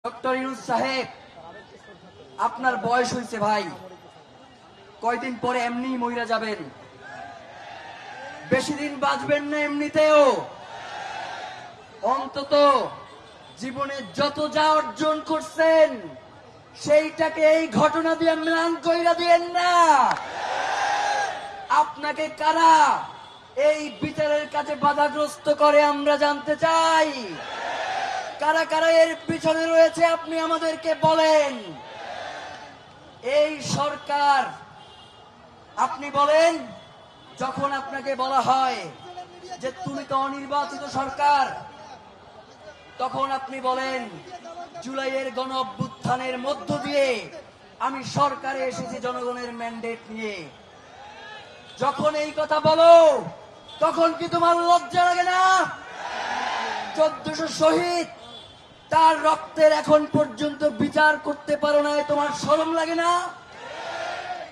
Doctor Yunus সাহেব, আপনার বয়স হয়েছে ভাই, কয়দিন পরে এমনি মইরা যাবেন, বেশি দিন বাঁচবেন না এমনিতেও। অন্তত জীবনে যত যা অর্জন করছেন সেইটাকে এই ঘটনা দিয়ে ম্লান কইরা দিয়েন না। আপনাকে কারা এই বিচারের কাছে বাধাগ্রস্ত করে আমরা জানতে চাই। কারা কারা এর পিছনে রয়েছে আপনি আমাদেরকে বলেন। এই সরকার, আপনি বলেন, যখন আপনাকে বলা হয় যে তুমি তো অনির্বাচিত সরকার, তখন আপনি বলেন জুলাইয়ের গণ অভ্যুত্থানের মধ্য দিয়ে আমি সরকারে এসেছি জনগণের ম্যান্ডেট নিয়ে। যখন এই কথা বলো তখন কি তোমার লজ্জা লাগে না? 1400 শহীদ, তার রক্তের এখন পর্যন্ত বিচার করতে পারো না, তোমার শরম লাগে না?